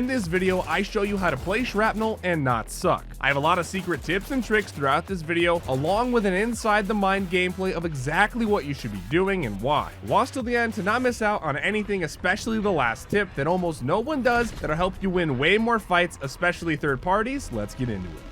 In this video, I show you how to play Shrapnel and not suck. I have a lot of secret tips and tricks throughout this video, along with an inside the mind gameplay of exactly what you should be doing and why. Watch till the end to not miss out on anything, especially the last tip that almost no one does that'll help you win way more fights, especially third parties. Let's get into it.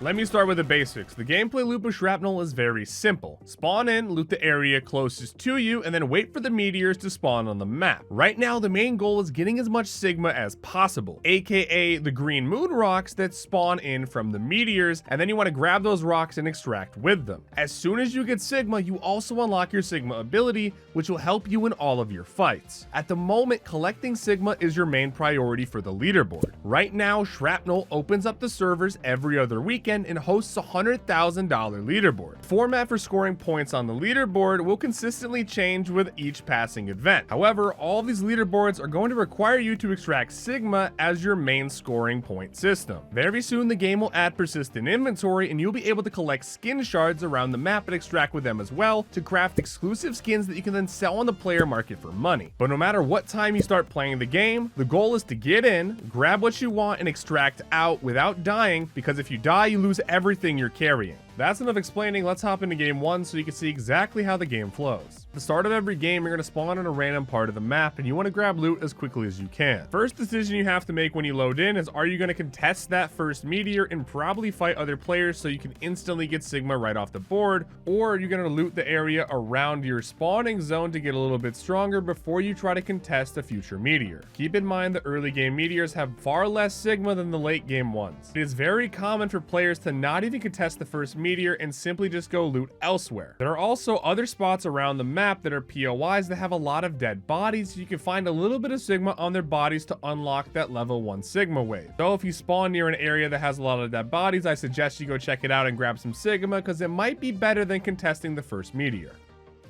Let me start with the basics. The gameplay loop of Shrapnel is very simple. Spawn in, loot the area closest to you, and then wait for the meteors to spawn on the map. Right now, the main goal is getting as much Sigma as possible, aka the green moon rocks that spawn in from the meteors, and then you want to grab those rocks and extract with them. As soon as you get Sigma, you also unlock your Sigma ability, which will help you in all of your fights. At the moment, collecting Sigma is your main priority for the leaderboard. Right now, Shrapnel opens up the servers every other weekend and hosts a $100,000 leaderboard. Format for scoring points on the leaderboard will consistently change with each passing event. However, all of these leaderboards are going to require you to extract Sigma as your main scoring point system. Very soon, the game will add persistent inventory, and you'll be able to collect skin shards around the map and extract with them as well to craft exclusive skins that you can then sell on the player market for money. But no matter what time you start playing the game, the goal is to get in, grab what you want, and extract out without dying, because if you die, you lose everything you're carrying. That's enough explaining. Let's hop into game 1 so you can see exactly how the game flows. At the start of every game, you're going to spawn in a random part of the map, and you want to grab loot as quickly as you can. First decision you have to make when you load in is, are you going to contest that first meteor and probably fight other players so you can instantly get Sigma right off the board, or are you going to loot the area around your spawning zone to get a little bit stronger before you try to contest a future meteor? Keep in mind the early game meteors have far less Sigma than the late game ones. It is very common for players to not even contest the first meteor and simply just go loot elsewhere. There are also other spots around the map that are POIs that have a lot of dead bodies, so you can find a little bit of Sigma on their bodies to unlock that level 1 Sigma wave. So if you spawn near an area that has a lot of dead bodies, I suggest you go check it out and grab some Sigma, because it might be better than contesting the first meteor.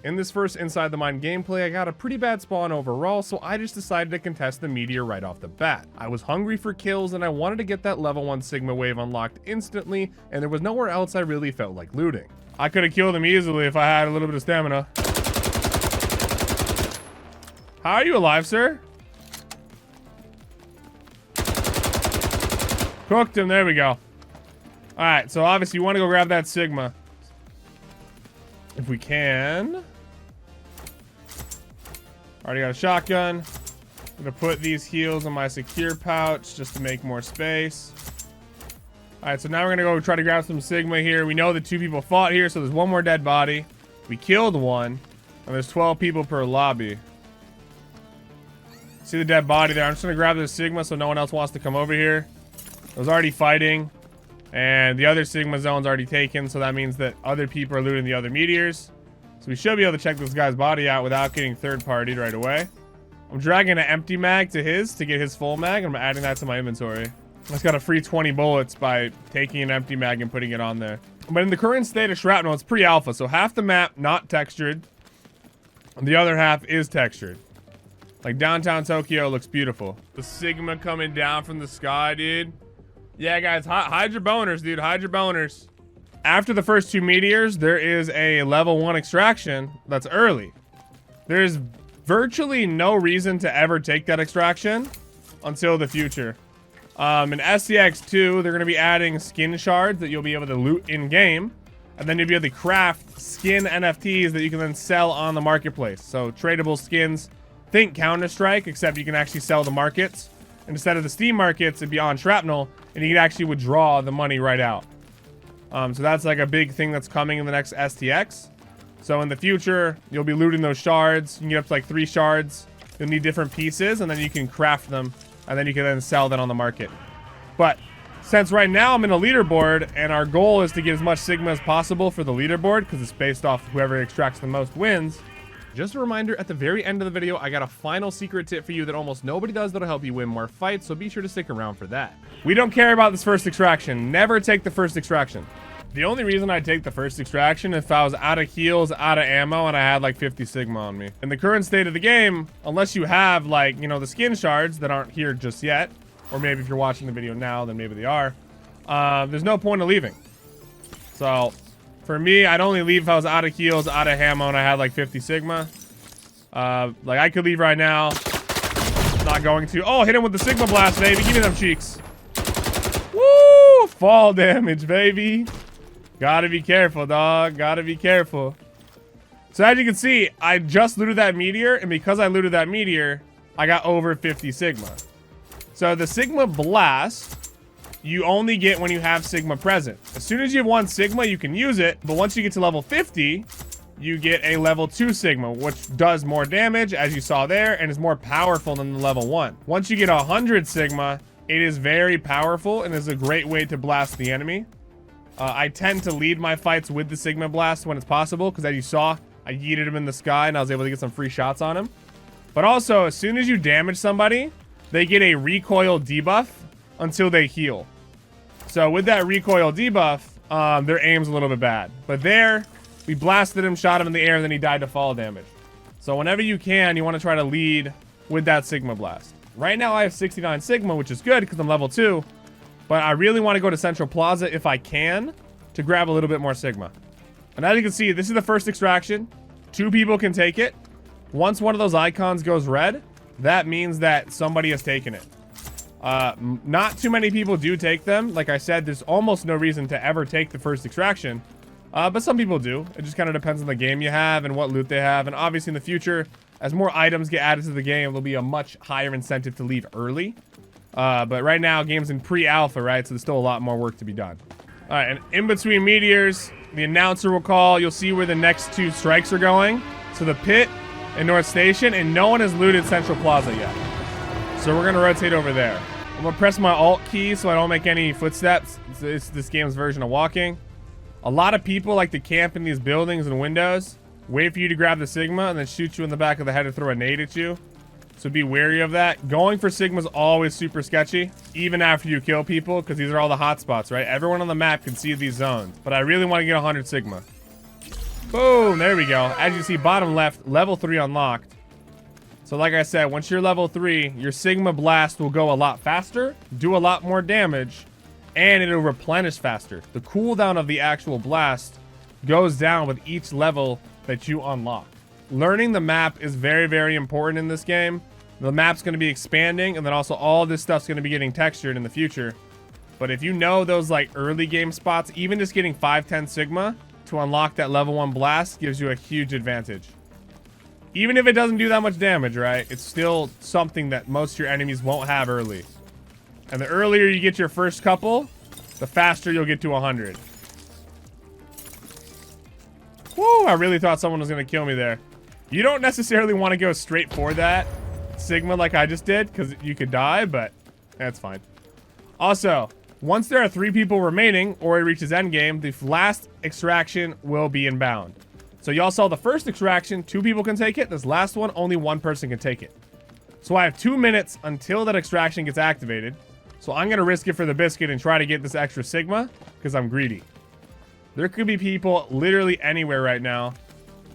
In this first Inside the Mind gameplay, I got a pretty bad spawn overall, so I just decided to contest the meteor right off the bat. I was hungry for kills, and I wanted to get that level 1 Sigma wave unlocked instantly, and there was nowhere else I really felt like looting. I could have killed him easily if I had a little bit of stamina. How are you alive, sir? Cooked him, there we go. Alright, so obviously you want to go grab that Sigma. If we can. Already got a shotgun. I'm gonna put these heals in my secure pouch just to make more space. Alright, so now we're gonna go try to grab some Sigma here. We know that 2 people fought here, so there's 1 more dead body. We killed 1, and there's 12 people per lobby. See the dead body there? I'm just gonna grab this Sigma so no one else wants to come over here. I was already fighting. And the other Sigma zone's already taken, so that means that other people are looting the other meteors. So we should be able to check this guy's body out without getting third-partied right away. I'm dragging an empty mag to his to get his full mag, and I'm adding that to my inventory. I just got a free 20 bullets by taking an empty mag and putting it on there. But in the current state of Shrapnel, it's pre-alpha, so half the map not textured, and the other half is textured. Like downtown Tokyo looks beautiful. The Sigma coming down from the sky, dude. Yeah, guys, hide your boners, dude. Hide your boners. After the first 2 meteors, there is a level 1 extraction that's early. There's virtually no reason to ever take that extraction until the future. In SCX 2, they're going to be adding skin shards that you'll be able to loot in-game. And then you'll be able to craft skin NFTs that you can then sell on the marketplace. So, tradable skins. Think Counter-Strike, except you can actually sell the markets. And instead of the Steam markets, it'd be on Shrapnel, and you can actually withdraw the money right out. So that's like a big thing that's coming in the next STX. So in the future, you'll be looting those shards. You can get up to like 3 shards. You'll need different pieces, and then you can craft them, and then you can then sell that on the market. But since right now I'm in a leaderboard, and our goal is to get as much Sigma as possible for the leaderboard, because it's based off whoever extracts the most wins. Just a reminder, at the very end of the video, I got a final secret tip for you that almost nobody does that'll help you win more fights, so be sure to stick around for that. We don't care about this first extraction. Never take the first extraction. The only reason I take the first extraction is if I was out of heals, out of ammo, and I had like 50 Sigma on me. In the current state of the game, unless you have like, you know, the skin shards that aren't here just yet, or maybe if you're watching the video now, then maybe they are, there's no point of leaving. So for me, I'd only leave if I was out of heals, out of ammo, and I had like 50 Sigma. Like I could leave right now. Not going to. Oh, hit him with the Sigma Blast, baby. Give me them cheeks. Woo! Fall damage, baby. Gotta be careful, dog. Gotta be careful. So as you can see, I just looted that meteor, and because I looted that meteor, I got over 50 Sigma. So the Sigma Blast, you only get when you have Sigma present. As soon as you have 1 Sigma, you can use it, but once you get to level 50, you get a level 2 Sigma, which does more damage, as you saw there, and is more powerful than the level 1. Once you get 100 Sigma, it is very powerful and is a great way to blast the enemy. I tend to lead my fights with the Sigma Blast when it's possible, because as you saw, I yeeted him in the sky and I was able to get some free shots on him. But also, as soon as you damage somebody, they get a recoil debuff until they heal. So with that recoil debuff, their aim's a little bit bad. But there, we blasted him, shot him in the air, and then he died to fall damage. So whenever you can, you want to try to lead with that Sigma Blast. Right now I have 69 Sigma, which is good because I'm level 2. But I really want to go to Central Plaza if I can to grab a little bit more Sigma. And as you can see, this is the first extraction. 2 people can take it. Once one of those icons goes red, that means that somebody has taken it. Not too many people do take them. Like I said, there's almost no reason to ever take the first extraction. But some people do. It just kind of depends on the game you have and what loot they have. And obviously in the future, as more items get added to the game, there'll be a much higher incentive to leave early. But right now, game's in pre-alpha, right? So there's still a lot more work to be done. All right, and in between meteors, the announcer will call. You'll see where the next 2 strikes are going. So the pit and North Station, and no one has looted Central Plaza yet. So we're gonna rotate over there. I'm gonna press my Alt key so I don't make any footsteps. It's this game's version of walking. A lot of people like to camp in these buildings and windows, wait for you to grab the Sigma, and then shoot you in the back of the head and throw a nade at you. So be wary of that. Going for Sigma is always super sketchy, even after you kill people, because these are all the hot spots, right? Everyone on the map can see these zones, but I really want to get 100 Sigma. Boom, there we go. As you see, bottom left, level 3 unlocked. So like I said, once you're level 3, your Sigma Blast will go a lot faster, do a lot more damage, and it'll replenish faster. The cooldown of the actual blast goes down with each level that you unlock. Learning the map is very, very important in this game. The map's going to be expanding, and then also all this stuff's going to be getting textured in the future. But if you know those like early game spots, even just getting 5-10 Sigma to unlock that level 1 blast gives you a huge advantage. Even if it doesn't do that much damage, right? It's still something that most of your enemies won't have early. And the earlier you get your first couple, the faster you'll get to 100. Woo, I really thought someone was going to kill me there. You don't necessarily want to go straight for that Sigma like I just did, because you could die, but that's fine. Also, once there are 3 people remaining, or it reaches endgame, the last extraction will be inbound. So y'all saw the first extraction, 2 people can take it. This last one, only 1 person can take it. So I have 2 minutes until that extraction gets activated. So I'm going to risk it for the biscuit and try to get this extra Sigma, because I'm greedy. There could be people literally anywhere right now.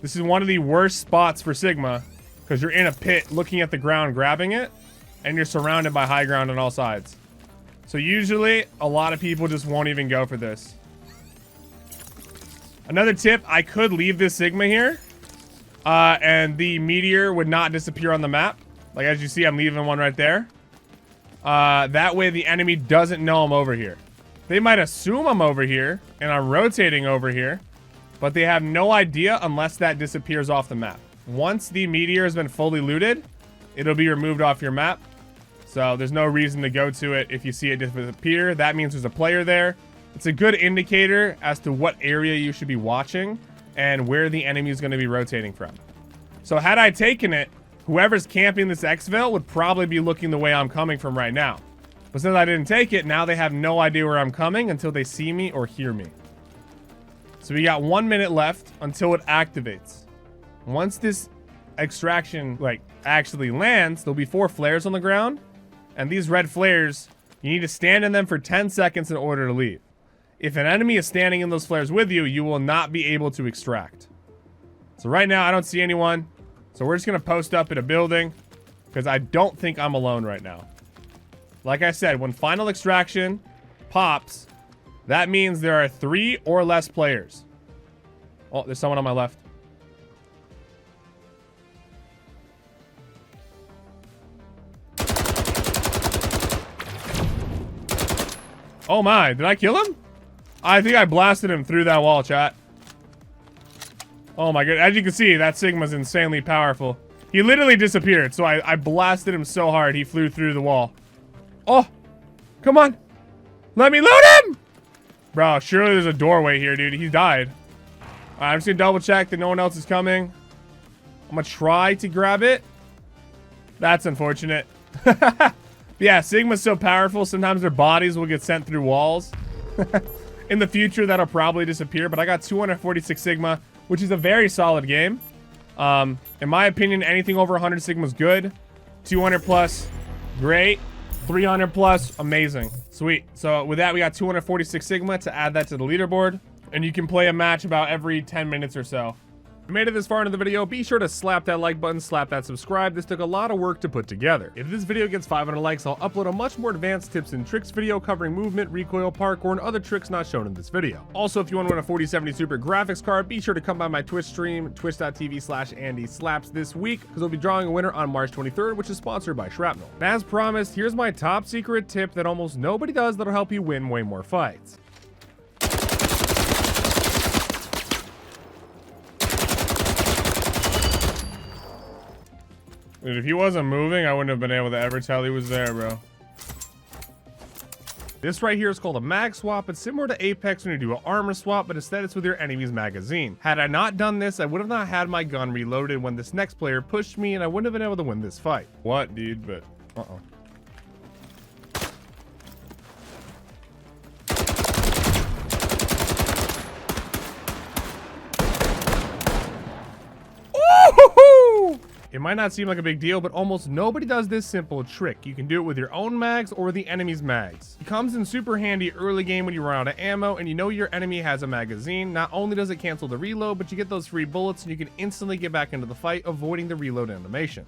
This is one of the worst spots for Sigma, because you're in a pit looking at the ground grabbing it, and you're surrounded by high ground on all sides. So usually, a lot of people just won't even go for this. Another tip, I could leave this Sigma here, and the meteor would not disappear on the map. Like as you see, I'm leaving one right there. That way the enemy doesn't know I'm over here. They might assume I'm over here, and I'm rotating over here, but they have no idea unless that disappears off the map. Once the meteor has been fully looted, it'll be removed off your map. So there's no reason to go to it if you see it disappear. That means there's a player there. It's a good indicator as to what area you should be watching and where the enemy is going to be rotating from. So had I taken it, whoever's camping this exfil would probably be looking the way I'm coming from right now. But since I didn't take it, now they have no idea where I'm coming until they see me or hear me. So we got 1 minute left until it activates. Once this extraction actually lands, there'll be 4 flares on the ground. And these red flares, you need to stand in them for 10 seconds in order to leave. If an enemy is standing in those flares with you, you will not be able to extract. So right now, I don't see anyone. So we're just going to post up in a building, because I don't think I'm alone right now. Like I said, when final extraction pops, that means there are 3 or less players. Oh, there's someone on my left. Oh my, did I kill him? I think I blasted him through that wall, chat. Oh my god, as you can see, that Sigma's insanely powerful. He literally disappeared, so I blasted him so hard he flew through the wall. Oh, come on. Let me loot him! Bro, surely there's a doorway here, dude. He died. Alright, I'm just gonna double check that no one else is coming. I'm gonna try to grab it. That's unfortunate. Yeah, Sigma's so powerful, sometimes their bodies will get sent through walls. In the future, that'll probably disappear, but I got 246 Sigma, which is a very solid game. In my opinion, anything over 100 Sigma is good. 200 plus, great. 300 plus, amazing. Sweet. So with that, we got 246 Sigma to add that to the leaderboard. And you can play a match about every 10 minutes or so. If you made it this far into the video, be sure to slap that like button, slap that subscribe. This took a lot of work to put together. If this video gets 500 likes, I'll upload a much more advanced tips and tricks video covering movement, recoil, parkour, and other tricks not shown in this video. Also, if you want to win a 4070 Super graphics card, be sure to come by my Twitch stream, twitch.tv/AndySlaps this week, because we'll be drawing a winner on March 23rd, which is sponsored by Shrapnel. And as promised, here's my top secret tip that almost nobody does that'll help you win way more fights. Dude, if he wasn't moving, I wouldn't have been able to ever tell he was there, bro. This right here is called a mag swap. It's similar to Apex when you do an armor swap, but instead it's with your enemy's magazine. Had I not done this, I would have not had my gun reloaded when this next player pushed me, and I wouldn't have been able to win this fight. What, dude? But, uh-oh. It might not seem like a big deal, but almost nobody does this simple trick. You can do it with your own mags or the enemy's mags. It comes in super handy early game when you run out of ammo and you know your enemy has a magazine. Not only does it cancel the reload, but you get those free bullets and you can instantly get back into the fight, avoiding the reload animation.